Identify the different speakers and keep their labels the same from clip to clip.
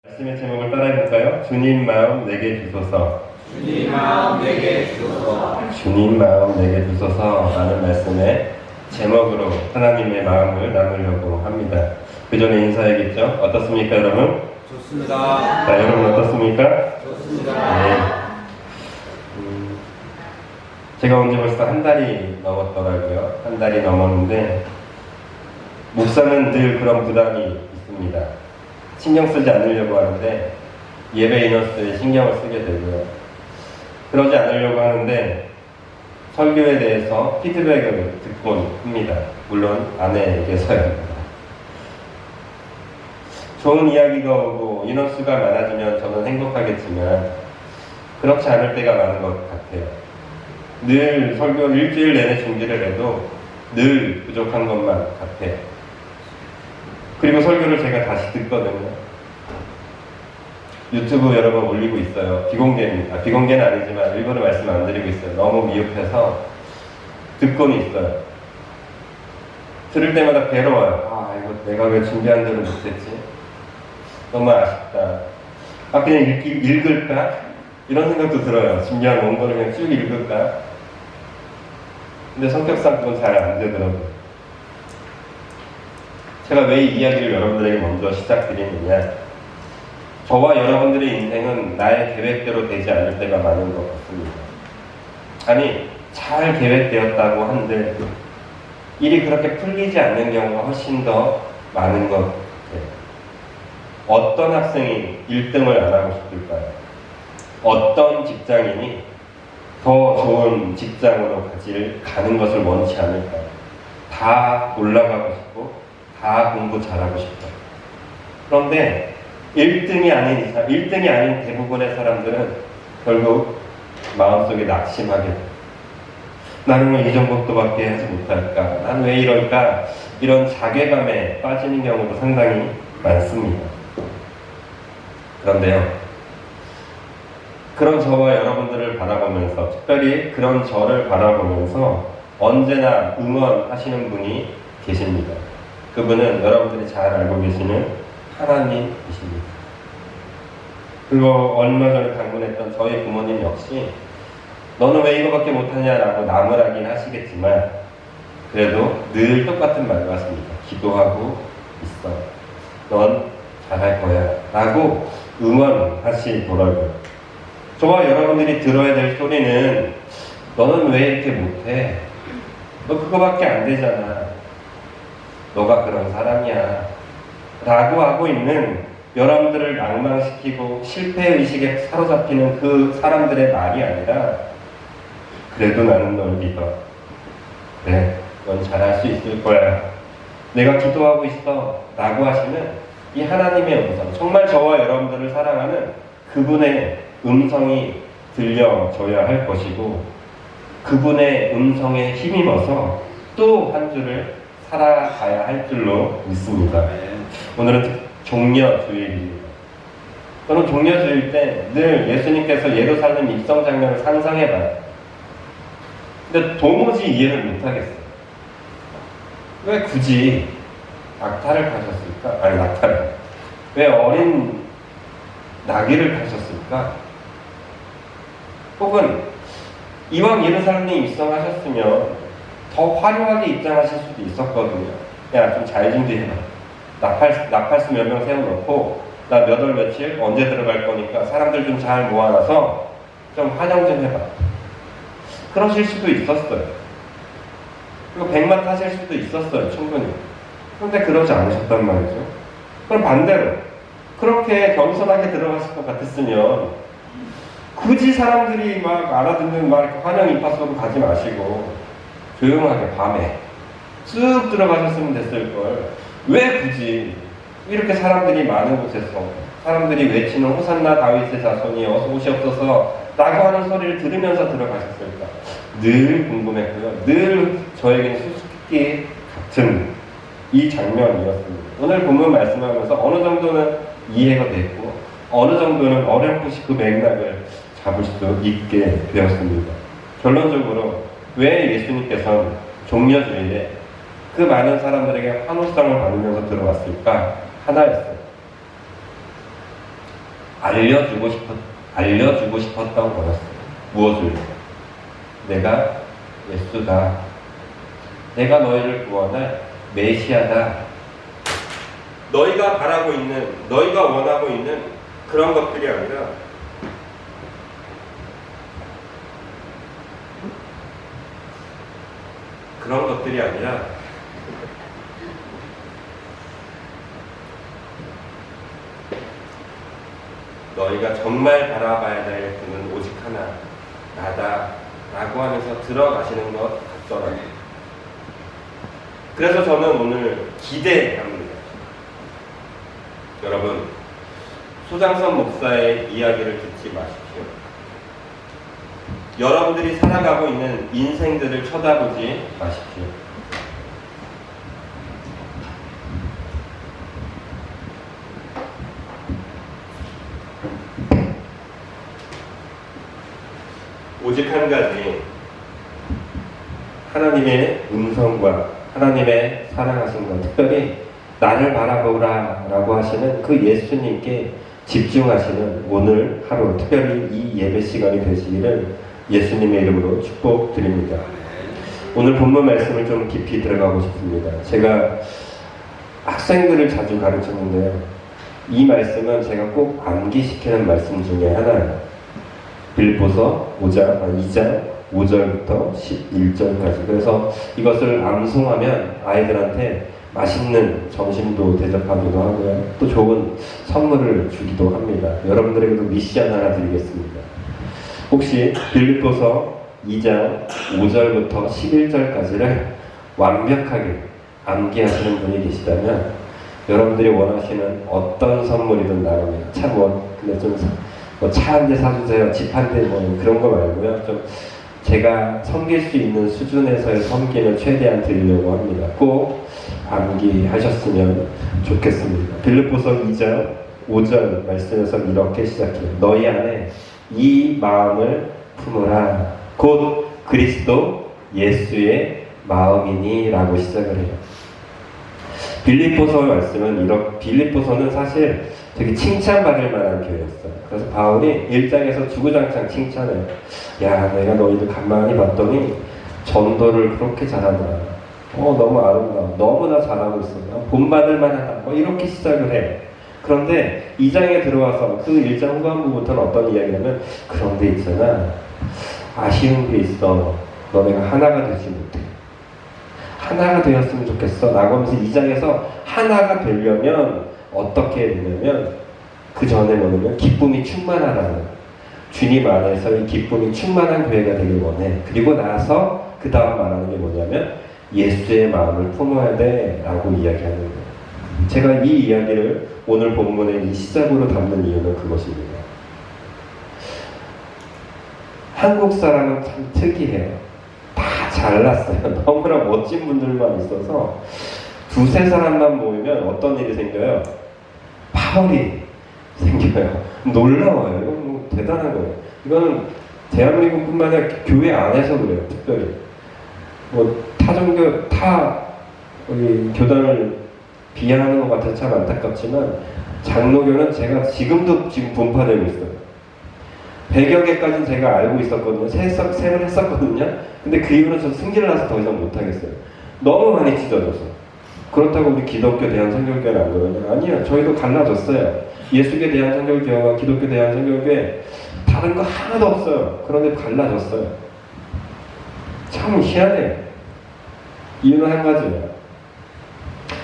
Speaker 1: 말씀의 제목을 따라해볼까요? 주님 마음 내게 주소서.
Speaker 2: 주님 마음 내게 주소서.
Speaker 1: 주님 마음 내게 주소서 라는 말씀의 제목으로 하나님의 마음을 나누려고 합니다. 그 전에 인사해야겠죠? 어떻습니까 여러분?
Speaker 2: 좋습니다.
Speaker 1: 자, 여러분 어떻습니까?
Speaker 2: 좋습니다.
Speaker 1: 네. 제가 온 지 벌써 한 달이 넘었더라고요. 한 달이 넘었는데 목사는 늘 그런 부담이 있습니다. 신경 쓰지 않으려고 하는데 예배 인원수에 신경을 쓰게 되고요. 그러지 않으려고 하는데 설교에 대해서 피드백을 듣곤 합니다. 물론 아내에게서요. 좋은 이야기가 오고 인원수가 많아지면 저는 행복하겠지만 그렇지 않을 때가 많은 것 같아요. 늘 설교 일주일 내내 준비를 해도 늘 부족한 것만 같아요. 그리고 설교를 제가 다시 듣거든요. 유튜브 여러 번 올리고 있어요. 비공개입니다. 비공개는 아니지만 일부러 말씀 안 드리고 있어요. 너무 미흡해서 듣고는 있어요. 들을 때마다 괴로워요. 아, 이거 내가 왜 준비한 대로 못했지? 너무 아쉽다. 아, 그냥 읽을까? 이런 생각도 들어요. 준비한 원고를 그냥 쭉 읽을까? 근데 성격상 그건 잘 안 되더라고요. 제가 왜 이 이야기를 여러분들에게 먼저 시작드리느냐, 저와 여러분들의 인생은 나의 계획대로 되지 않을 때가 많은 것 같습니다. 아니, 잘 계획되었다고 한들 일이 그렇게 풀리지 않는 경우가 훨씬 더 많은 것 같아요. 어떤 학생이 1등을 안 하고 싶을까요? 어떤 직장인이 더 좋은 직장으로 가는 것을 원치 않을까요? 다 올라가고 싶고 다 공부 잘하고 싶어요. 그런데 1등이 아닌 이상, 1등이 아닌 대부분의 사람들은 결국 마음속에 낙심하게 돼요. 나는 왜 이 정도밖에 하지 못할까? 난 왜 이럴까? 이런 자괴감에 빠지는 경우도 상당히 많습니다. 그런데요, 그런 저와 여러분들을 바라보면서, 특별히 그런 저를 바라보면서 언제나 응원하시는 분이 계십니다. 그분은 여러분들이 잘 알고 계시는 하나님이십니다. 그리고 얼마 전에 방문했던 저희 부모님 역시 너는 왜 이거밖에 못하냐라고 나무라긴 하시겠지만 그래도 늘 똑같은 말을 하십니다. 기도하고 있어. 넌 잘할 거야. 라고 응원하시더라고요. 저와 여러분들이 들어야 될 소리는 너는 왜 이렇게 못해? 너 그거밖에 안 되잖아. 너가 그런 사람이야. 라고 하고 있는 여러분들을 낭망시키고 실패의식에 사로잡히는 그 사람들의 말이 아니라 그래도 나는 널 믿어. 그래, 넌 잘할 수 있을 거야. 내가 기도하고 있어. 라고 하시는 이 하나님의 음성, 정말 저와 여러분들을 사랑하는 그분의 음성이 들려줘야 할 것이고 그분의 음성에 힘입어서 또 한 주를 살아가야 할 줄로 믿습니다. 오늘은 종려주일입니다. 저는 종려주일 때 늘 예수님께서 예루살렘 입성 장면을 상상해봐요. 근데 도무지 이해를 못하겠어요. 왜 굳이 낙타를 타셨을까? 아니, 낙타를. 왜 어린 나귀를 타셨을까? 혹은 이왕 예루살렘에 입성하셨으면 더 화려하게 입장하실 수도 있었거든요. 야, 좀 잘 준비해봐. 나팔수 몇 명 세워놓고 나 몇 월 며칠 언제 들어갈 거니까 사람들 좀 잘 모아놔서 좀 환영 좀 해봐. 그러실 수도 있었어요. 그리고 백마 타실 수도 있었어요. 충분히. 그런데 그러지 않으셨단 말이죠. 그럼 반대로 그렇게 겸손하게 들어가실 것 같았으면 굳이 사람들이 막 알아듣는 막 이렇게 환영 입학소로 가지 마시고 조용하게 밤에 쑥 들어가셨으면 됐을걸. 왜 굳이 이렇게 사람들이 많은 곳에서 사람들이 외치는 호산나 다윗의 자손이 어서 오시옵소서 라고 하는 소리를 들으면서 들어가셨을까? 늘 궁금했고요. 늘 저에게는 수수께끼 같은 이 장면이었습니다. 오늘 본문 말씀하면서 어느 정도는 이해가 됐고 어느 정도는 어렴풋이 그 맥락을 잡을 수 있게 되었습니다. 결론적으로 왜 예수님께서는 종려주일에 그 많은 사람들에게 환호성을 받으면서 들어왔을까? 하나였어요. 알려주고 싶었던 거였어요. 무엇을? 내가 예수다. 내가 너희를 구원할 메시아다. 너희가 바라고 있는, 너희가 원하고 있는 그런 것들이 아니라 너희가 정말 바라봐야 될 분은 오직 하나, 나다 라고 하면서 들어가시는 것 같더라고요. 그래서 저는 오늘 기대합니다. 여러분, 소장선 목사의 이야기를 듣지 마십시오. 여러분들이 살아가고 있는 인생들을 쳐다보지 마십시오. 오직 한 가지, 하나님의 음성과 하나님의 사랑하심과 특별히 나를 바라보라 라고 하시는 그 예수님께 집중하시는 오늘 하루, 특별히 이 예배 시간이 되시기를 예수님의 이름으로 축복드립니다. 오늘 본문 말씀을 좀 깊이 들어가고 싶습니다. 제가 학생들을 자주 가르쳤는데요, 이 말씀은 제가 꼭 암기시키는 말씀 중에 하나예요. 빌립보서 2장 5절부터 11절까지. 그래서 이것을 암송하면 아이들한테 맛있는 점심도 대접하기도 하고요, 또 좋은 선물을 주기도 합니다. 여러분들에게도 미션 하나 드리겠습니다. 혹시 빌립보서 2장 5절부터 11절까지를 완벽하게 암기하시는 분이 계시다면 여러분들이 원하시는 어떤 선물이든 나갑니다. 근데 좀 차 한 대 사주세요, 집 한 대 그런 거 말고요, 좀 제가 섬길 수 있는 수준에서의 섬김을 최대한 드리려고 합니다. 꼭 암기하셨으면 좋겠습니다. 빌립보서 2장 5절 말씀에서 이렇게 시작해요. 너희 안에 이 마음을 품으라. 곧 그리스도 예수의 마음이니 라고 시작을 해요. 빌립보서 말씀은 빌립보서는 사실 되게 칭찬받을 만한 교회였어요. 그래서 바울이 1장에서 주구장창 칭찬해요. 야, 내가 너희들 간만히 봤더니 전도를 그렇게 잘하다. 너무 아름다워. 너무나 잘하고 있어. 본받을 만하다. 이렇게 시작을 해. 그런데 2장에 들어와서 그 1장 후반부부터는 어떤 이야기냐면, 그런데 있잖아, 아쉬운 게 있어. 너네가 하나가 되지 못해. 하나가 되었으면 좋겠어 라고 하면서 2장에서 하나가 되려면 어떻게 해야 되냐면, 그 전에 뭐냐면 기쁨이 충만하라는, 주님 안에서의 기쁨이 충만한 교회가 되길 원해. 그리고 나서 그 다음 말하는 게 뭐냐면 예수의 마음을 품어야 돼 라고 이야기하는 거예요. 제가 이 이야기를 오늘 본문의 이 시작으로 담는 이유는 그것입니다. 한국 사람은 참 특이해요. 다 잘났어요. 너무나 멋진 분들만 있어서 두세 사람만 모이면 어떤 일이 생겨요? 파벌이 생겨요. 놀라워요. 이건 뭐 대단한 거예요. 이거는 대한민국뿐만 아니라 교회 안에서 그래요. 특별히 우리 교단을 비하하는 것 같아서 참 안타깝지만, 장로교는 제가 지금 분파되고 있어요. 100여 개까지는 제가 알고 있었거든요. 세를 했었거든요. 근데 그 이후로는 저 승질 나서 더 이상 못하겠어요. 너무 많이 찢어져서. 그렇다고 우리 기독교 대한선교회는 안 그러냐? 아니요. 저희도 갈라졌어요. 예수교 대한선교회와 기독교 대한선교회 다른 거 하나도 없어요. 그런데 갈라졌어요. 참 희한해요. 이유는 한 가지예요.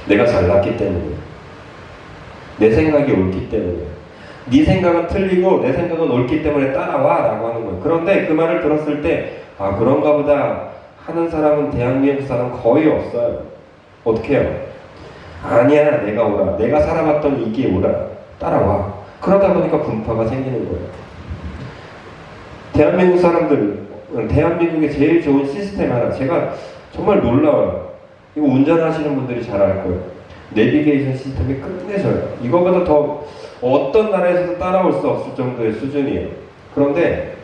Speaker 1: 내가 잘났기 때문이에요. 내 생각이 옳기 때문이에요. 네 생각은 틀리고 내 생각은 옳기 때문에 따라와 라고 하는 거예요. 그런데 그 말을 들었을 때, 아, 그런가 보다 하는 사람은 대한민국 사람 거의 없어요. 어떻게 해요? 아니야, 내가 오라. 내가 살아봤던 이게 오라. 따라와. 그러다 보니까 분파가 생기는 거예요. 대한민국 사람들, 대한민국의 제일 좋은 시스템 하나, 제가 정말 놀라워요. 이거 운전하시는 분들이 잘 알 거예요. 내비게이션 시스템이 끝내줘요. 이거보다 더 어떤 나라에서도 따라올 수 없을 정도의 수준이에요. 그런데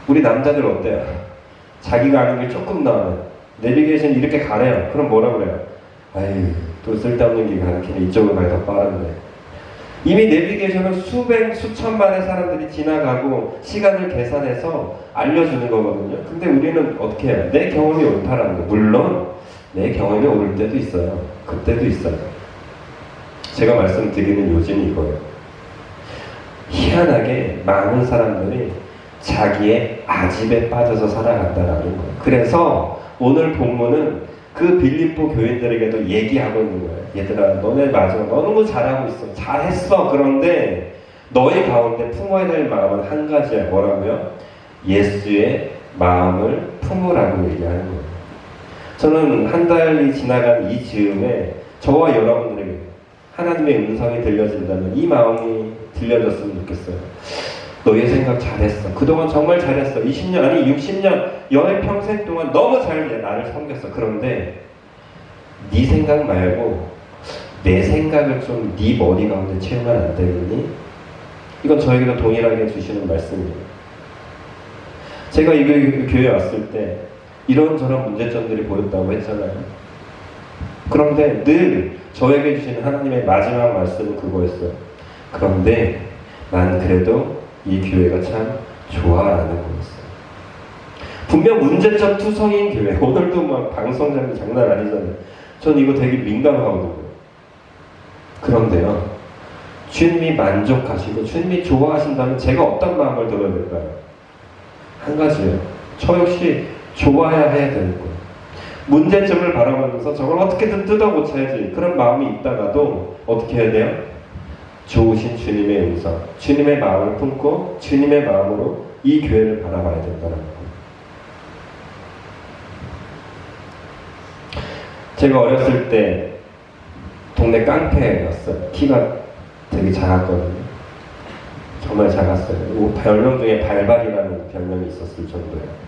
Speaker 1: 우리 남자들 어때요? 자기가 아는 게 조금 나오면 내비게이션 이렇게 가래요. 그럼 뭐라 그래요? 아유, 또 쓸데없는 게 가르치네. 이쪽으로 가야 더 빠른데. 이미 내비게이션은 수천만의 사람들이 지나가고 시간을 계산해서 알려주는 거거든요. 근데 우리는 어떻게 해요? 내 경험이 옳다라는 거. 물론 내 경험이 옳을 때도 있어요. 그때도 있어요. 제가 말씀드리는 요즘이 이거예요. 희한하게 많은 사람들이 자기의 아집에 빠져서 살아간다라는 거예요. 그래서 오늘 본문은 그 빌립보 교인들에게도 얘기하고 있는 거예요. 얘들아, 너네 맞아. 너무 잘하고 있어. 잘했어. 그런데 너희 가운데 품어야 될 마음은 한 가지야. 뭐라고요? 예수의 마음을 품으라고 얘기하는 거예요. 저는 한 달이 지나간 이 즈음에 저와 여러분들에게 하나님의 음성이 들려진다면 이 마음이 들려졌으면 좋겠어요. 너의 생각 잘했어. 그동안 정말 잘했어. 20년 아니 60년 너의 평생 동안 너무 잘 나를 섬겼어. 그런데 네 생각 말고 내 생각을 좀 네 머리 가운데 채우면 안 되겠니? 이건 저에게도 동일하게 주시는 말씀이에요. 제가 이 교회에 왔을 때 이런저런 문제점들이 보였다고 했잖아요. 그런데 늘 저에게 주시는 하나님의 마지막 말씀은 그거였어요. 그런데 난 그래도 이 교회가 참 좋아라는 거였어요. 분명 문제점 투성인 교회. 오늘도 막 방송장이 장난 아니잖아요. 전 이거 되게 민감하거든요. 그런데요, 주님이 만족하시고 주님이 좋아하신다면 제가 어떤 마음을 들어야 될까요? 한 가지요. 저 역시 좋아야 해야 되는 거예요. 문제점을 바라보면서 저걸 어떻게든 뜯어 고쳐야지. 그런 마음이 있다가도 어떻게 해야 돼요? 좋으신 주님의 음성, 주님의 마음을 품고 주님의 마음으로 이 교회를 바라봐야 된다는 거예요. 제가 어렸을 때 동네 깡패였어요. 키가 되게 작았거든요. 정말 작았어요. 별명 중에 발발이라는 별명이 있었을 정도예요.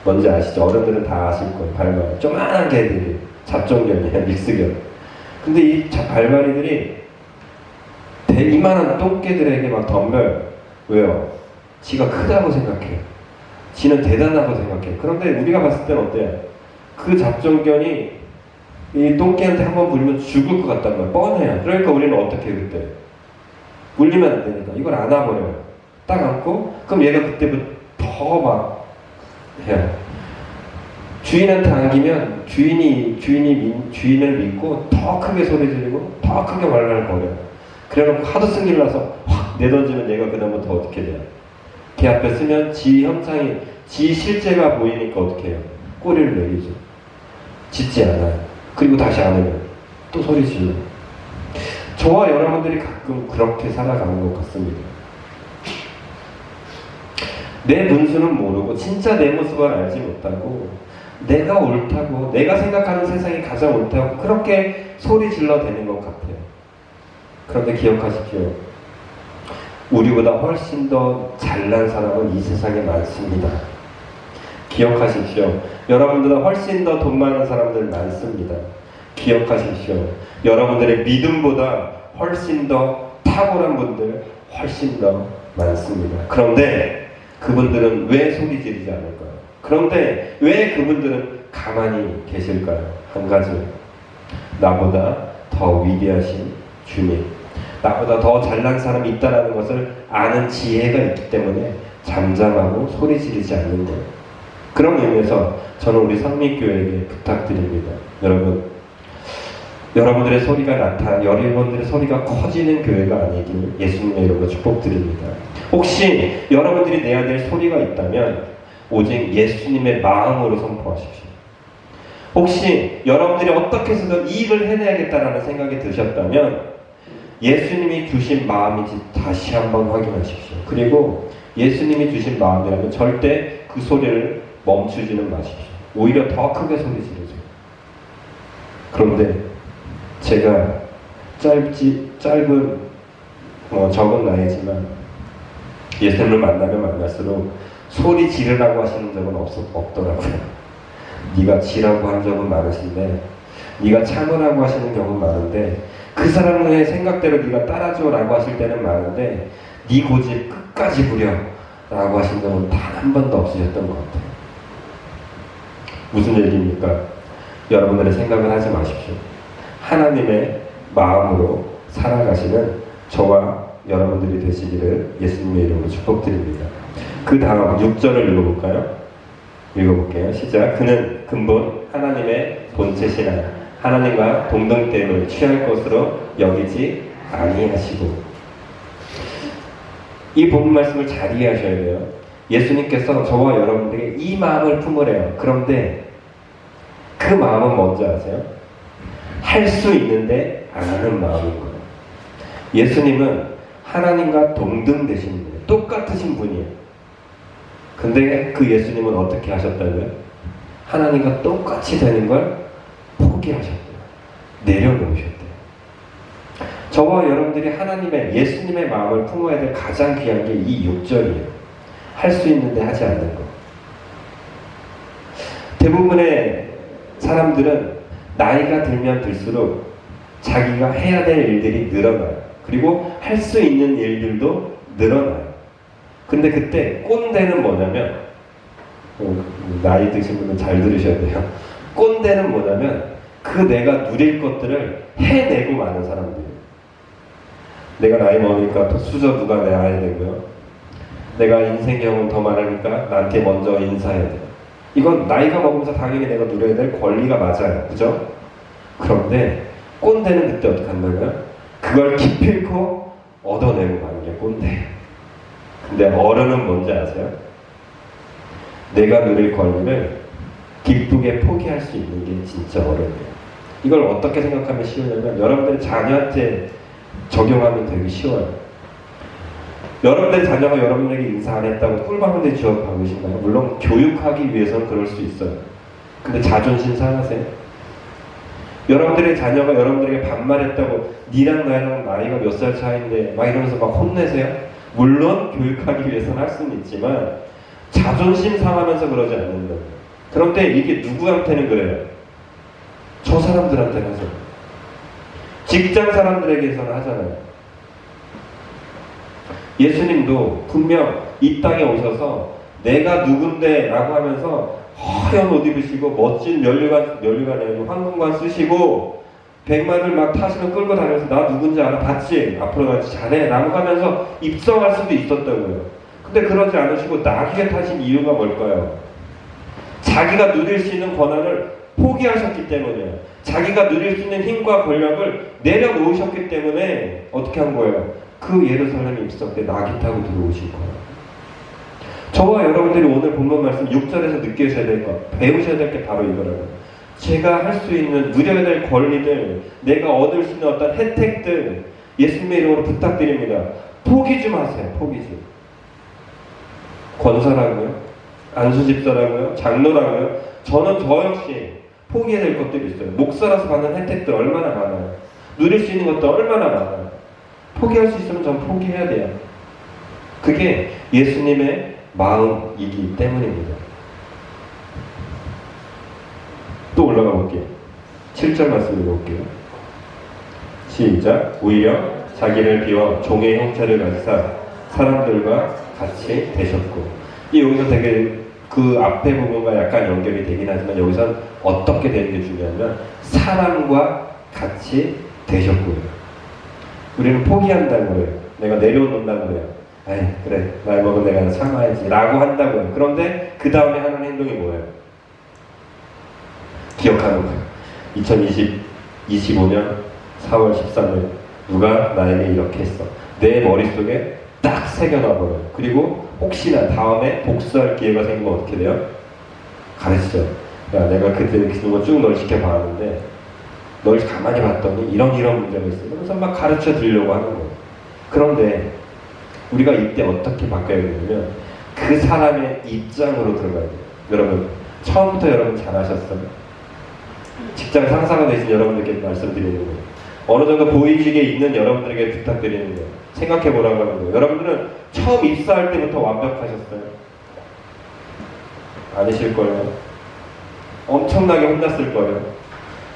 Speaker 1: 뭔지 아시죠? 어른들은 다 아실 거예요. 발발. 조그만한 개들이 잡종견이에요. 믹스견. 근데 이 발발이들이 이만한 똥개들에게 막 덤벼요. 왜요? 지가 크다고 생각해요. 지는 대단하고 생각해요. 그런데 우리가 봤을 때는 어때요? 그 잡종견이 이 똥개한테 한번 물리면 죽을 것 같단 말이에요. 뻔해요. 그러니까 우리는 어떻게 해요, 그때? 물리면 안 되니까 이걸 안아버려요. 딱 안고 그럼 얘가 그때부터 더 막 해요. 주인한테 안기면 주인을 믿고 더 크게 소리 지르고 더 크게 왈왈거려요. 그래놓고 하도 승질 나서 확 내던지면 얘가 그다음부터 어떻게 돼요? 걔 앞에 쓰면 지 형상이, 지 실제가 보이니까 어떻게 해요? 꼬리를 내리죠. 짖지 않아요. 그리고 다시 안으면 또 소리 질러. 저와 여러분들이 가끔 그렇게 살아가는 것 같습니다. 내 분수는 모르고 진짜 내 모습을 알지 못하고 내가 옳다고, 내가 생각하는 세상이 가장 옳다고 그렇게 소리 질러대는 것 같아요. 그런데 기억하십시오. 우리보다 훨씬 더 잘난 사람은 이 세상에 많습니다. 기억하십시오. 여러분보다 훨씬 더 돈 많은 사람들 많습니다. 기억하십시오. 여러분들의 믿음보다 훨씬 더 탁월한 분들 훨씬 더 많습니다. 그런데 그분들은 왜 소리 지르지 않을까요? 그런데 왜 그분들은 가만히 계실까요? 한 가지, 나보다 더 위대하신 주님, 나보다 더 잘난 사람이 있다는 것을 아는 지혜가 있기 때문에 잠잠하고 소리 지르지 않는 거예요. 그런 의미에서 저는 우리 성립교회에게 부탁드립니다. 여러분들의 소리가 여러분들의 소리가 커지는 교회가 아니길 예수님의 이름으로 축복드립니다. 혹시 여러분들이 내야 될 소리가 있다면 오직 예수님의 마음으로 선포하십시오. 혹시 여러분들이 어떻게 해서든 이 일을 해내야겠다라는 생각이 드셨다면 예수님이 주신 마음인지 다시 한번 확인하십시오. 그리고 예수님이 주신 마음이라면 절대 그 소리를 멈추지는 마십시오. 오히려 더 크게 소리 지르세요. 그런데 제가 적은 나이지만 예수님을 만나면 만날수록 소리 지르라고 하시는 적은 없더라고요. 네가 지라고 한 적은 많으신데, 네가 참으라고 하시는 경우는 많은데, 그 사람의 생각대로 네가 따라줘라고 하실 때는 많은데, 네 고집 끝까지 부려 라고 하신 적은 단 한 번도 없으셨던 것 같아요. 무슨 얘기입니까? 여러분들의 생각을 하지 마십시오. 하나님의 마음으로 살아가시는 저와 여러분들이 되시기를 예수님의 이름으로 축복드립니다. 그 다음 6절을 읽어볼까요? 읽어볼게요. 시작. 그는 근본 하나님의 본체시나 하나님과 동등됨을 취할 것으로 여기지 아니하시고. 이 본문 말씀을 잘 이해하셔야 돼요. 예수님께서 저와 여러분들에게 이 마음을 품으래요. 그런데 그 마음은 뭔지 아세요? 할 수 있는데 안 하는 마음인 거예요. 예수님은 하나님과 동등되신 분이에요. 똑같으신 분이에요. 근데 그 예수님은 어떻게 하셨다고요? 하나님과 똑같이 되는 걸 포기하셨대요. 내려놓으셨대요. 저와 여러분들이 하나님의 예수님의 마음을 품어야 될 가장 귀한 게 이 6절이에요. 할 수 있는데 하지 않는 거. 대부분의 사람들은 나이가 들면 들수록 자기가 해야 될 일들이 늘어나요. 그리고 할 수 있는 일들도 늘어나요. 근데 그때 꼰대는 뭐냐면, 나이 드신 분은 잘 들으셔야 돼요. 꼰대는 뭐냐면 그 내가 누릴 것들을 해내고 마는 사람들이에요. 내가 나이 먹으니까 또 수저 누가 내야 되고요. 내가 인생 경험 더 많으니까 나한테 먼저 인사해야 돼요. 이건 나이가 먹으면서 당연히 내가 누려야 될 권리가 맞아요. 그죠? 그런데 꼰대는 그때 어떻게 한다고요? 그걸 기필코 얻어내고 가는 게 꼰대. 근데 어른은 뭔지 아세요? 내가 누릴 권리를 기쁘게 포기할 수 있는 게 진짜 어른이에요. 이걸 어떻게 생각하면 쉬우냐면 여러분들의 자녀한테 적용하면 되게 쉬워요. 여러분들의 자녀가 여러분에게 인사 안 했다고 꿀밤 한 대 쥐어가고 계신가요? 물론 교육하기 위해서는 그럴 수 있어요. 근데 자존심 상하세요? 여러분들의 자녀가 여러분들에게 반말했다고 니랑 나랑 나이가 몇 살 차이인데 막 이러면서 막 혼내세요? 물론 교육하기 위해서는 할 수는 있지만 자존심 상하면서 그러지 않는다. 그런데 이게 누구한테는 그래요? 저 사람들한테는 하죠. 직장 사람들에게서는 하잖아요. 예수님도 분명 이 땅에 오셔서 내가 누군데 라고 하면서 허연 옷 입으시고 멋진 면류관이 아니고 황금관 쓰시고 백마를 막 타시면 끌고 다니면서 나 누군지 알아? 봤지? 앞으로 같이 잘해 라고 하면서 입성할 수도 있었다고요. 근데 그러지 않으시고 나귀에 타신 이유가 뭘까요? 자기가 누릴 수 있는 권한을 포기하셨기 때문이에요. 자기가 누릴 수 있는 힘과 권력을 내려놓으셨기 때문에 어떻게 한 거예요? 그 예루살렘 입성 때 나귀 타고 들어오신 거예요. 저와 여러분들이 오늘 본문 말씀 6절에서 느끼셔야 될 것, 배우셔야 될 게 바로 이거라고요. 제가 할 수 있는, 누려야 될 권리들, 내가 얻을 수 있는 어떤 혜택들, 예수님의 이름으로 부탁드립니다. 포기 좀 하세요. 포기 좀. 권사라고요? 안수집사라고요? 장로라고요? 저는 저 역시 포기해야 될 것들이 있어요. 목사라서 받는 혜택들 얼마나 많아요. 누릴 수 있는 것도 얼마나 많아요. 포기할 수 있으면 전 포기해야 돼요. 그게 예수님의 마음이기 때문입니다. 또 올라가 볼게요. 7절 말씀 읽어볼게요. 시작. 오히려 자기를 비워 종의 형체를 가지사 사람들과 같이 되셨고. 이 여기서 되게 그 앞에 부분과 약간 연결이 되긴 하지만 여기서는 어떻게 되는 게 중요하면 사람과 같이 되셨고요. 우리는 포기한다고 해요. 내가 내려놓는다고 해요. 에이 그래 나이 먹은 내가 참아야지 라고 한다고요. 그런데 그 다음에 하는 행동이 뭐예요? 기억하는 거예요. 2025년 4월 13일 누가 나에게 이렇게 했어. 내 머릿속에 딱 새겨놔버려요. 그리고 혹시나 다음에 복수할 기회가 생기면 어떻게 돼요? 가르치죠. 야 내가 그때 그거 쭉 널 지켜봤는데 널 가만히 봤더니 이런 문제가 있어. 그래서 막 가르쳐 드리려고 하는 거예요. 그런데 우리가 이때 어떻게 바꿔야 되냐면 그 사람의 입장으로 들어가야 돼요. 여러분 처음부터 여러분 잘하셨어요. 직장 상사가 되신 여러분들께 말씀드리는 거예요. 어느 정도 보이직에 있는 여러분들에게 부탁드리는 거예요. 생각해 보라고 하는 거예요. 여러분들은 처음 입사할 때부터 완벽하셨어요? 아니실 거예요. 엄청나게 혼났을 거예요.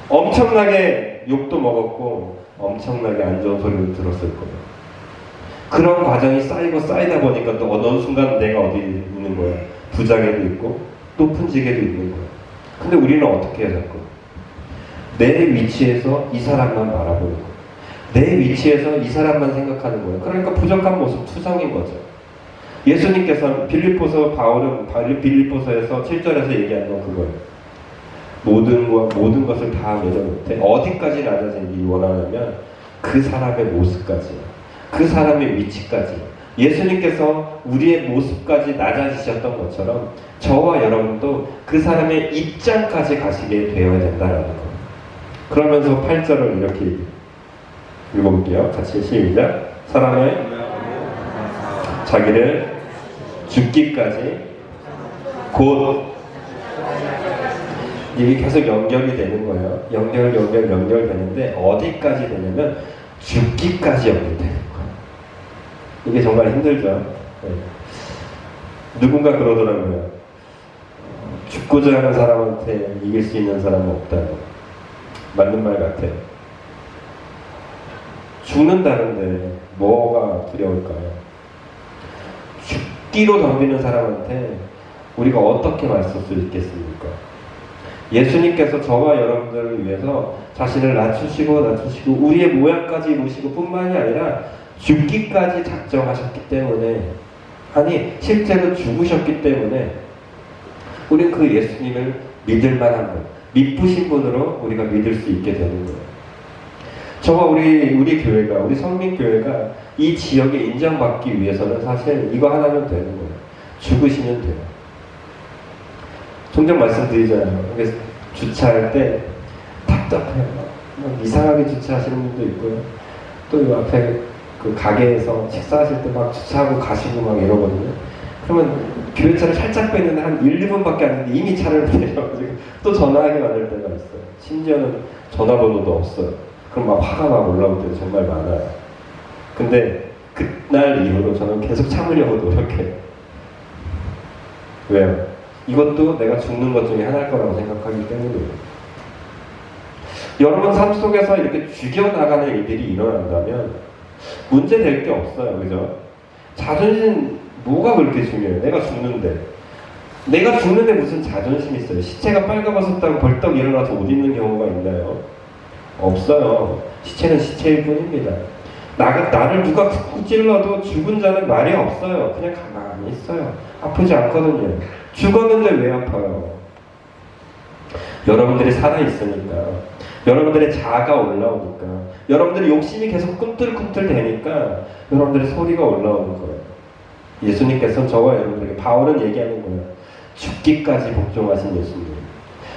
Speaker 1: 엄청나게 욕도 먹었고 엄청나게 안 좋은 소리도 들었을 거예요. 그런 과정이 쌓이고 쌓이다 보니까 또 어느 순간 내가 어디 있는 거예요? 부장에도 있고 높은 직에도 있는 거예요. 근데 우리는 어떻게 해야 자꾸? 내 위치에서 이 사람만 바라보는 거예요. 내 위치에서 이 사람만 생각하는 거예요. 그러니까 부족한 모습 투성인 거죠. 예수님께서 바울은 빌립보서에서 7절에서 얘기한 건 그거예요. 모든 것을 다 내려놓되 어디까지 낮아지기 원하냐면 그 사람의 모습까지, 그 사람의 위치까지. 예수님께서 우리의 모습까지 낮아지셨던 것처럼 저와 여러분도 그 사람의 입장까지 가시게 되어야 된다라는 거예요. 그러면서 8절을 이렇게 읽어볼게요. 같이 시작. 사람의 자기를 죽기까지 곧 이게 계속 연결이 되는 거예요. 연결되는데 어디까지 되냐면 죽기까지 연결되는 거예요. 이게 정말 힘들죠. 네. 누군가 그러더라고요. 죽고자 하는 사람한테 이길 수 있는 사람은 없다고. 맞는 말 같아요. 죽는다는데 뭐가 두려울까요? 죽기로 덤비는 사람한테 우리가 어떻게 맞설 수 있겠습니까? 예수님께서 저와 여러분들을 위해서 자신을 낮추시고 우리의 모양까지 이루시고 뿐만이 아니라 죽기까지 작정하셨기 때문에, 아니 실제로 죽으셨기 때문에 우리는 그 예수님을 믿을 만한 분, 믿으신 분으로 우리가 믿을 수 있게 되는 거예요. 저와 우리 교회가, 우리 성민교회가 이 지역에 인정받기 위해서는 사실 이거 하나면 되는 거예요. 죽으시면 돼요. 종종 말씀드리잖아요. 그래서 주차할 때 답답해요. 이상하게 주차하시는 분도 있고요. 또 이 앞에 그 가게에서 식사하실 때 막 주차하고 가시고 막 이러거든요. 그러면 교회차를 살짝 빼는데 한 1, 2분밖에 안 됐는데 이미 차를 내려가지고 또 전화하게 만들 때가 있어요. 심지어는 전화번호도 없어요. 그럼 막 화가 막 올라올 때도 정말 많아요. 근데 그날 이후로 저는 계속 참으려고 노력해요. 왜요? 이것도 내가 죽는 것 중에 하나일 거라고 생각하기 때문이에요. 여러분 삶 속에서 이렇게 죽여나가는 일들이 일어난다면 문제될 게 없어요. 그죠? 자존심 뭐가 그렇게 중요해요? 내가 죽는데 무슨 자존심이 있어요? 시체가 빨가벗었다고 벌떡 일어나서 옷 입는 경우가 있나요? 없어요. 시체는 시체일 뿐입니다. 나를 누가 쿡쿡 찔러도 죽은 자는 말이 없어요. 그냥 가만히 있어요. 아프지 않거든요. 죽었는데 왜 아파요? 여러분들이 살아있으니까, 여러분들의 자아가 올라오니까, 여러분들의 욕심이 계속 꿈틀꿈틀 되니까 여러분들의 소리가 올라오는 거예요. 예수님께서 저와 여러분들에게, 바울은 얘기하는 거예요. 죽기까지 복종하신 예수님,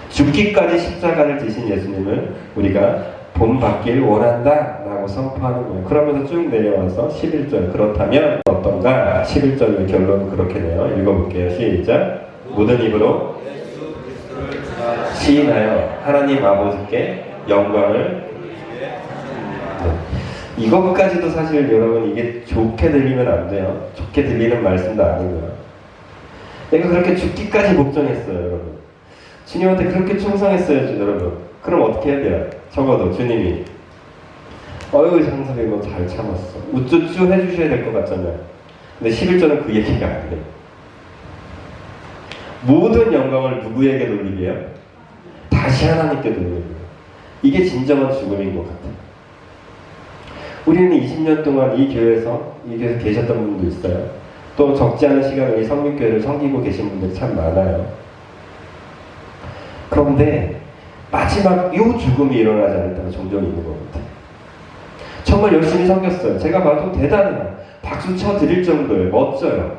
Speaker 1: 죽기까지 십자가를 지신 예수님을 우리가 본받길 원한다 라고 선포하는 거예요. 그러면서 쭉 내려와서 11절, 그렇다면 어떤가? 11절의 결론은 그렇게 돼요. 읽어볼게요. 시작. 모든 입으로 시인하여 하나님 아버지께 영광을. 이것까지도 사실 여러분 이게 좋게 들리면 안 돼요. 좋게 들리는 말씀도 아니고요. 내가 그렇게 죽기까지 복종했어요, 여러분. 주님한테 그렇게 충성했어요, 여러분. 그럼 어떻게 해야 돼요? 적어도 주님이 어휴 장사비 너 잘 참았어, 우쭈쭈 해주셔야 될 것 같잖아요. 근데 11절은 그 얘기가 아니에요. 모든 영광을 누구에게 돌리게요? 다시 하나님께 돌리게요. 이게 진정한 죽음인 것 같아요. 우리는 20년 동안 이 교회에서 계셨던 분도 있어요. 또 적지 않은 시간을 이 성민교회를 섬기고 계신 분들이 참 많아요. 그런데 마지막 이 죽음이 일어나지 않을 때가 종종 있는 것 같아요. 정말 열심히 섬겼어요. 제가 봐도 대단해요. 박수 쳐드릴 정도예요. 멋져요.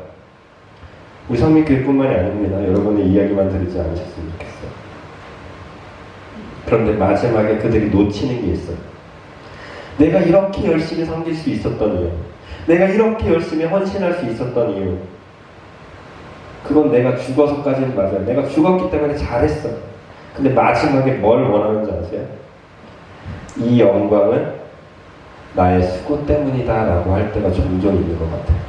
Speaker 1: 우리 성민교회뿐만이 아닙니다. 여러분의 이야기만 들으지 않으셨으면 좋겠어요. 그런데 마지막에 그들이 놓치는 게 있어요. 내가 이렇게 열심히 섬길 수 있었던 이유, 내가 이렇게 열심히 헌신할 수 있었던 이유, 그건 내가 죽어서까지는 맞아요. 내가 죽었기 때문에 잘했어. 근데 마지막에 뭘 원하는지 아세요? 이 영광은 나의 수고 때문이다 라고 할 때가 종종 있는 것 같아요.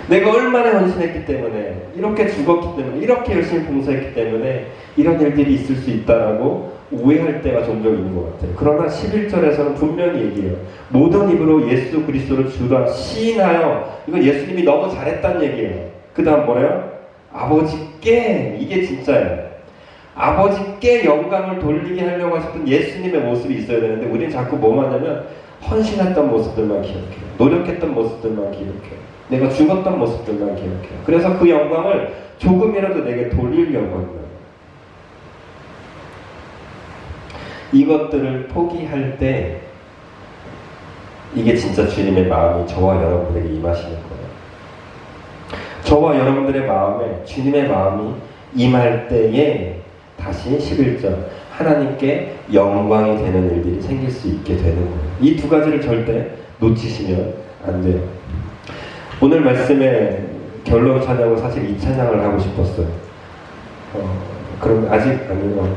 Speaker 1: 내가 얼마나 헌신했기 때문에, 이렇게 죽었기 때문에, 이렇게 열심히 봉사했기 때문에 이런 일들이 있을 수 있다라고 오해할 때가 종종 있는 것 같아요. 그러나 11절에서는 분명히 얘기해요. 모든 입으로 예수 그리스도를 주라 시인하여. 이건 예수님이 너무 잘했다는 얘기예요. 그 다음 뭐래요? 아버지께. 이게 진짜예요. 아버지께 영광을 돌리게 하려고 하셨던 예수님의 모습이 있어야 되는데 우리는 자꾸 뭐만 하냐면 헌신했던 모습들만 기억해요. 노력했던 모습들만 기억해요. 내가 죽었던 모습들만 기억해요. 그래서 그 영광을 조금이라도 내게 돌리려고 합니다. 이것들을 포기할 때 이게 진짜 주님의 마음이 저와 여러분에게 임하시는 거예요. 저와 여러분들의 마음에 주님의 마음이 임할 때에 다시 11절 하나님께 영광이 되는 일들이 생길 수 있게 되는 거예요. 이 두 가지를 절대 놓치시면 안 돼요. 오늘 말씀의 결론 찬양은 사실 이 찬양을 하고 싶었어요. 그럼 아직 아니면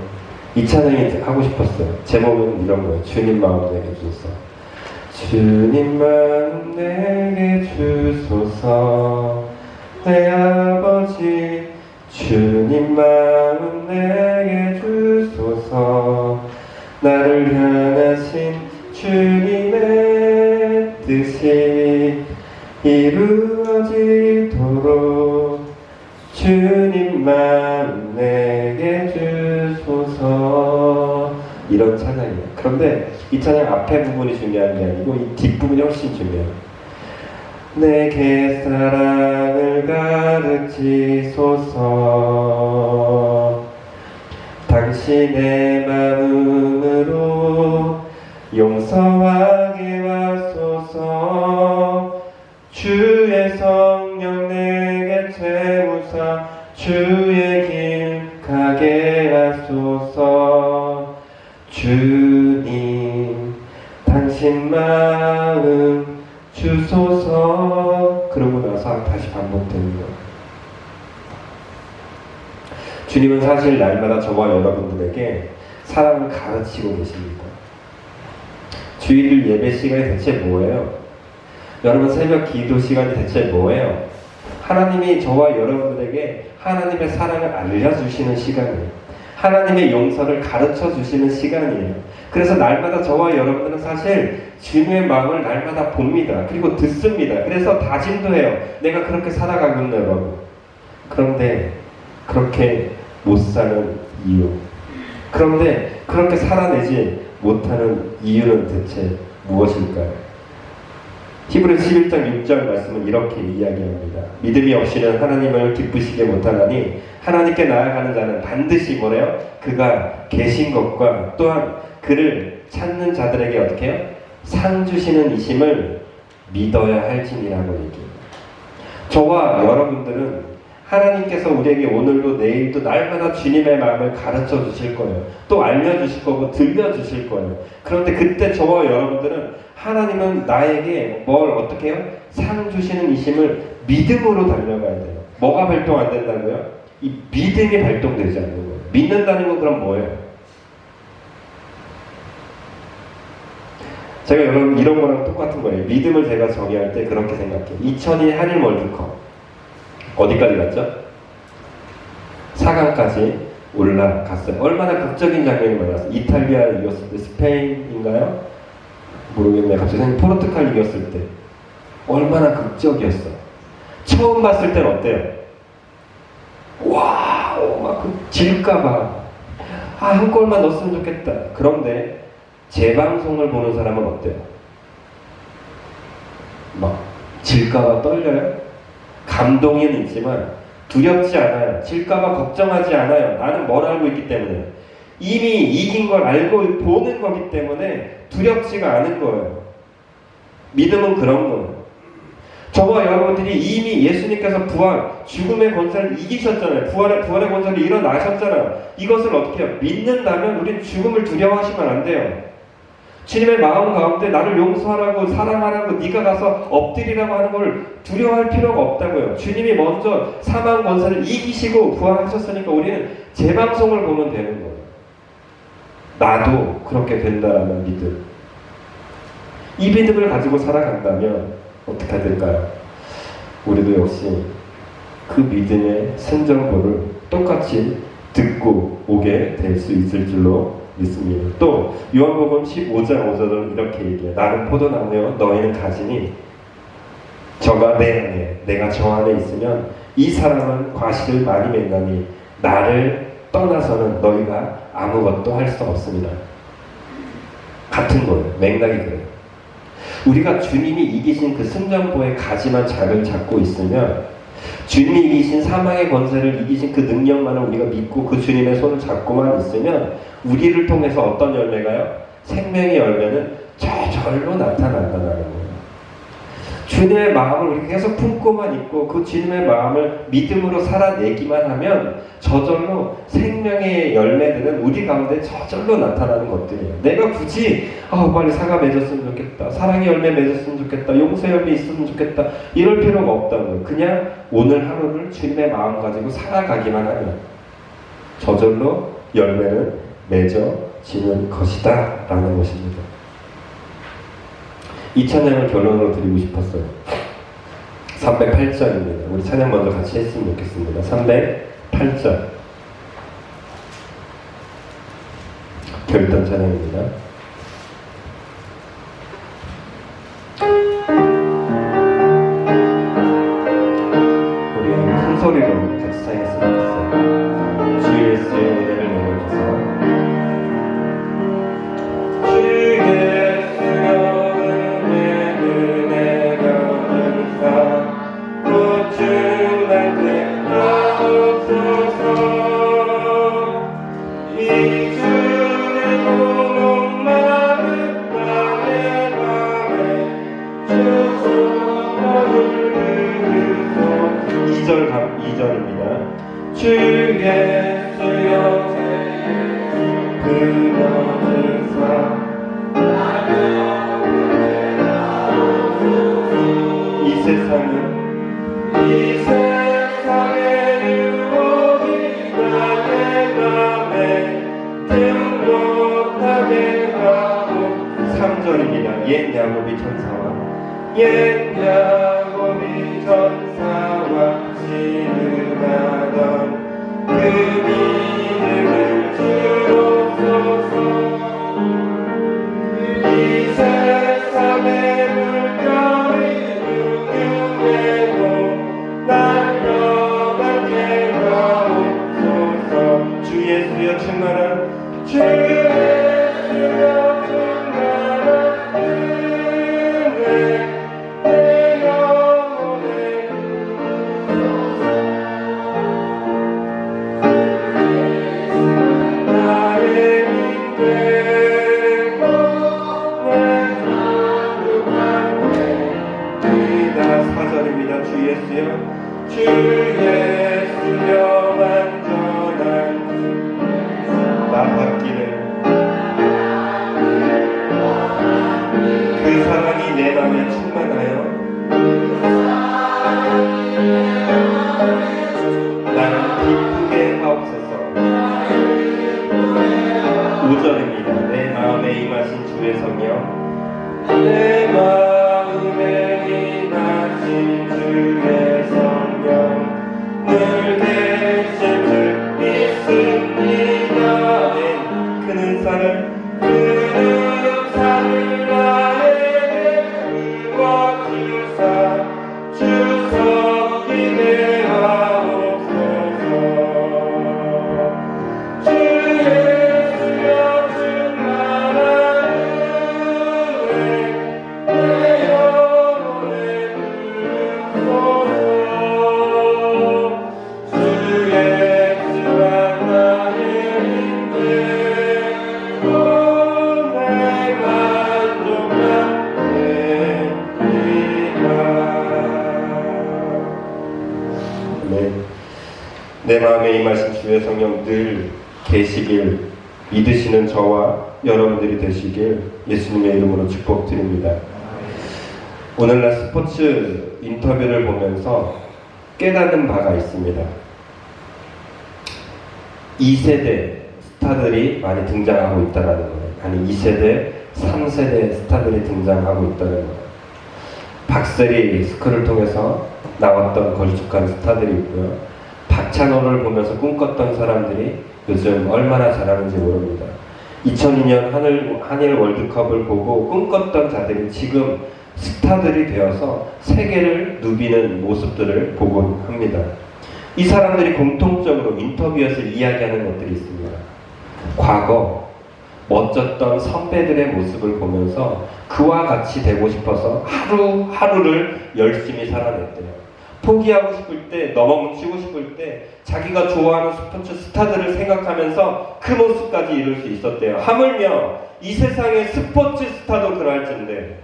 Speaker 1: 이 찬양이 하고 싶었어요. 제목은 이런 거예요. 주님 마음 내게 주소서. 주님 마음 내게 주소서. 내 아버지 주님 마음 내게 주소서. 나를 향하신 주님의 뜻이 이루어지도록 주님 마음 내게 주소서. 이런 찬양이에요. 그런데 이 찬양 앞에 부분이 중요한 게 아니고 이 뒷부분이 훨씬 중요해요. 내게 사랑을 가르치소서. 당신의 마음으로 용서하게 하소서. 주의 성령 내게 채우사 주의 길 가게 하소서. 주님 당신 마음 주소서. 그러고 나서 다시 반복되는 거예요. 주님은 사실 날마다 저와 여러분들에게 사랑을 가르치고 계십니다. 주일 예배 시간이 대체 뭐예요? 여러분 새벽 기도 시간이 대체 뭐예요? 하나님이 저와 여러분들에게 하나님의 사랑을 알려주시는 시간이에요. 하나님의 용서를 가르쳐주시는 시간이에요. 그래서 날마다 저와 여러분들은 사실 주님의 마음을 날마다 봅니다. 그리고 듣습니다. 그래서 다짐도 해요. 내가 그렇게 살아가겠네 여러분. 그런데 그렇게 못 사는 이유, 그런데 그렇게 살아내지 못하는 이유는 대체 무엇일까요? 히브리서 11장 6절 말씀은 이렇게 이야기합니다. 믿음이 없이는 하나님을 기쁘시게 못하나니 하나님께 나아가는 자는 반드시 뭐래요? 그가 계신 것과 또한 그를 찾는 자들에게 어떻게 해요? 상 주시는 이심을 믿어야 할지니라고 얘기해요. 저와 여러분들은 하나님께서 우리에게 오늘도 내일도 날마다 주님의 마음을 가르쳐 주실 거예요. 또 알려주실 거고 들려주실 거예요. 그런데 그때 저와 여러분들은 하나님은 나에게 뭘 어떻게 해요? 상 주시는 이심을 믿음으로 달려가야 돼요. 뭐가 발동 안 된다고요? 이 믿음이 발동되지 않는 거예요. 믿는다는 건 그럼 뭐예요? 제가 여러분 이런 거랑 똑같은 거예요. 믿음을 제가 정의할 때 그렇게 생각해요. 2002 한일 월드컵 어디까지 갔죠? 4강까지 올라갔어요. 얼마나 극적인 장면이 많았어요. 이탈리아 이겼을 때, 스페인인가요? 모르겠네. 갑자기 생각이 포르투갈 이겼을 때 얼마나 극적이었어. 처음 봤을 땐 어때요? 와, 막 질까봐 한 골만 넣었으면 좋겠다. 그런데 재방송을 보는 사람은 어때요? 막 질까봐 떨려요? 감동은 있지만 두렵지 않아요. 질까봐 걱정하지 않아요. 나는 뭘 알고 있기 때문에. 이미 이긴 걸 알고 보는 거기 때문에 두렵지가 않은 거예요. 믿음은 그런 거예요. 저와 여러분들이 이미 예수님께서 부활, 죽음의 권세를 이기셨잖아요. 부활의 권세를 일어나셨잖아요. 이것을 어떻게 해요? 믿는다면 우리는 죽음을 두려워하시면 안 돼요. 주님의 마음 가운데 나를 용서하라고 사랑하라고 네가 가서 엎드리라고 하는 걸 두려워할 필요가 없다고요. 주님이 먼저 사망 권세를 이기시고 부활하셨으니까 우리는 재방송을 보면 되는 거예요. 나도 그렇게 된다라는 믿음. 이 믿음을 가지고 살아간다면 어떻게 될까요? 우리도 역시 그 믿음의 생정보를 똑같이 듣고 오게 될 수 있을 줄로 믿습니다. 또 요한복음 15장 5절은 이렇게 얘기해요. 나는 포도나무요 너희는 가지니 저가 내 안에 내가 저 안에 있으면 이 사람은 과실을 많이 맺나니 나를 떠나서는 너희가 아무것도 할 수 없습니다. 같은 거예요. 맥락이 그래요. 우리가 주님이 이기신 그 승전보의 가지만 잘 잡고 있으면, 주님이 이기신 사망의 권세를 이기신 그 능력만을 우리가 믿고 그 주님의 손을 잡고만 있으면 우리를 통해서 어떤 열매가요? 생명의 열매는 저절로 나타난다는 거예요. 주님의 마음을 우리 계속 품고만 있고 그 주님의 마음을 믿음으로 살아내기만 하면 저절로 생명의 열매들은 우리 가운데 저절로 나타나는 것들이에요. 내가 굳이 빨리 사과 맺었으면 좋겠다, 사랑의 열매 맺었으면 좋겠다, 용서 열매 있으면 좋겠다 이럴 필요가 없다는 거예요. 그냥 오늘 하루를 주님의 마음 가지고 살아가기만 하면 저절로 열매는 맺어지는 것이다 라는 것입니다. 이 찬양을 결론으로 드리고 싶었어요. 308절입니다. 우리 찬양 먼저 같이 했으면 좋겠습니다. 308절 결단 찬양입니다. 우리 큰 소리로 같이 찬양했으면 좋겠어요. 주 예수의 은혜를 내려줘서 주의 수여 그러면서 이 세상의 유혹이 나의 맘에 등록하게 하고 3절입니다. 옛 야곱이 전사와 지름하던 그 믿음을 주옵소서. 이 세상의 물결이 흉흉내고 날려가게 하옵소서. 주 예수여 충만한 주 예수여 충만한 은혜 내 영혼에 나의 힘 되고 내 하루만 되리다. 4절입니다. 주 예수여 주 예수여 완전한 나 받기를 그 사랑이 내 맘에 충만하여 나를 기쁘게 하옵소서. 5절입니다. 내 마음에 임하신 주의 성령 내 마음에 임하신 주의 성령 늘 계실 줄 믿습니다. 그는 산을 나에게 부어주사 주석이게 하옵소서. 주 예수여 충만한 은혜 내 영혼에 부으소서. 주 예수와 나의 힘 되고 내 만족한 내 마음에 임하신 주의 성령 늘 계시길 믿으시는 저와 여러분들이 되시길 예수님의 이름으로 축복드립니다. 오늘날 스포츠 인터뷰를 보면서 깨닫는 바가 있습니다. 2세대 스타들이 많이 등장하고 있다는 거예요. 아니 2세대, 3세대 스타들이 등장하고 있다는 거예요. 박세리 스쿨을 통해서 나왔던 걸쭉한 스타들이 있고요. 박찬호를 보면서 꿈꿨던 사람들이 요즘 얼마나 잘하는지 모릅니다. 2002년 한일 월드컵을 보고 꿈꿨던 자들이 지금 스타들이 되어서 세계를 누비는 모습들을 보곤 합니다. 이 사람들이 공통적으로 인터뷰에서 이야기하는 것들이 있습니다. 과거 멋졌던 선배들의 모습을 보면서 그와 같이 되고 싶어서 하루하루를 열심히 살아냈대요. 포기하고 싶을 때, 넘어붙이고 싶을 때 자기가 좋아하는 스포츠 스타들을 생각하면서 그 모습까지 이룰 수 있었대요. 하물며 이 세상의 스포츠 스타도 그럴진데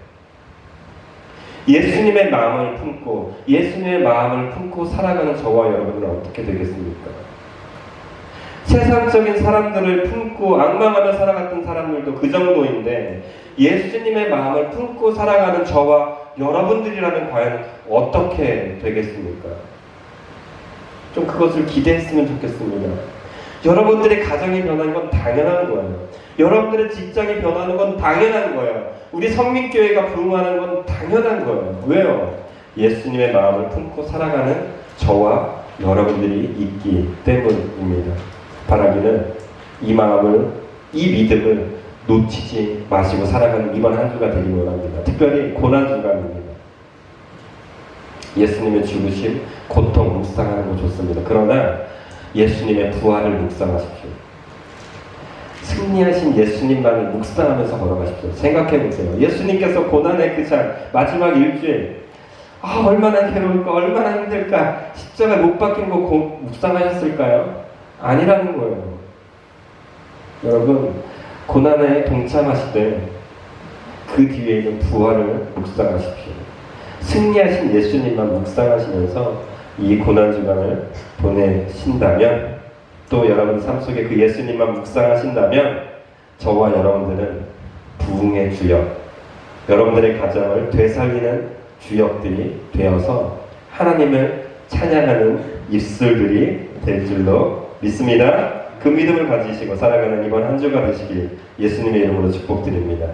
Speaker 1: 예수님의 마음을 품고 살아가는 저와 여러분은 어떻게 되겠습니까? 세상적인 사람들을 품고 앙망하며 살아갔던 사람들도 그 정도인데 예수님의 마음을 품고 살아가는 저와 여러분들이라면 과연 어떻게 되겠습니까? 좀 그것을 기대했으면 좋겠습니다. 여러분들의 가정이 변하는 건 당연한 거예요. 여러분들의 직장이 변하는 건 당연한 거예요. 우리 성민교회가 부흥하는 건 당연한 거예요. 왜요? 예수님의 마음을 품고 살아가는 저와 여러분들이 있기 때문입니다. 바라기는 이 마음을, 이 믿음을 놓치지 마시고 살아가는 이번 한 주가 되길 원합니다. 특별히 고난주간입니다. 예수님의 죽으심, 고통 묵상하는 거 좋습니다. 그러나 예수님의 부활을 묵상하십시오. 승리하신 예수님만을 묵상하면서 걸어가십시오. 생각해보세요. 예수님께서 고난의 그 장, 마지막 일주일, 얼마나 괴로울까, 얼마나 힘들까, 십자가 못 박힌 거 묵상하셨을까요? 아니라는 거예요. 여러분, 고난에 동참하시되 그 뒤에 있는 부활을 묵상하십시오. 승리하신 예수님만 묵상하시면서 이 고난주간을 보내신다면, 또 여러분 삶 속에 그 예수님만 묵상하신다면 저와 여러분들은 부흥의 주역, 여러분들의 가정을 되살리는 주역들이 되어서 하나님을 찬양하는 입술들이 될 줄로 믿습니다. 그 믿음을 가지시고 살아가는 이번 한 주가 되시길 예수님의 이름으로 축복드립니다.